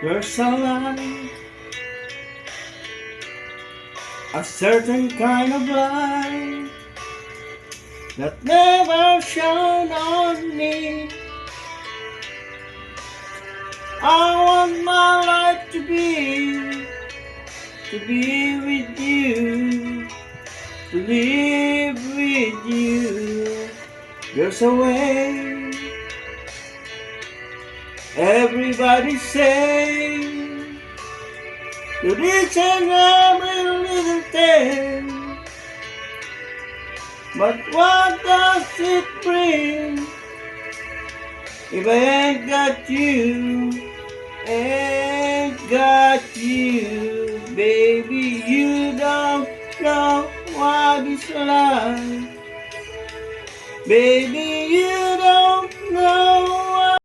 There's a light, a certain kind of light that never shone on me. I want my life to be with you, to live with you. There's a way, everybody say, to each and every little thing. But what does it bring if I ain't got you? Ain't got you, baby. You don't know what it's like. Baby, you don't know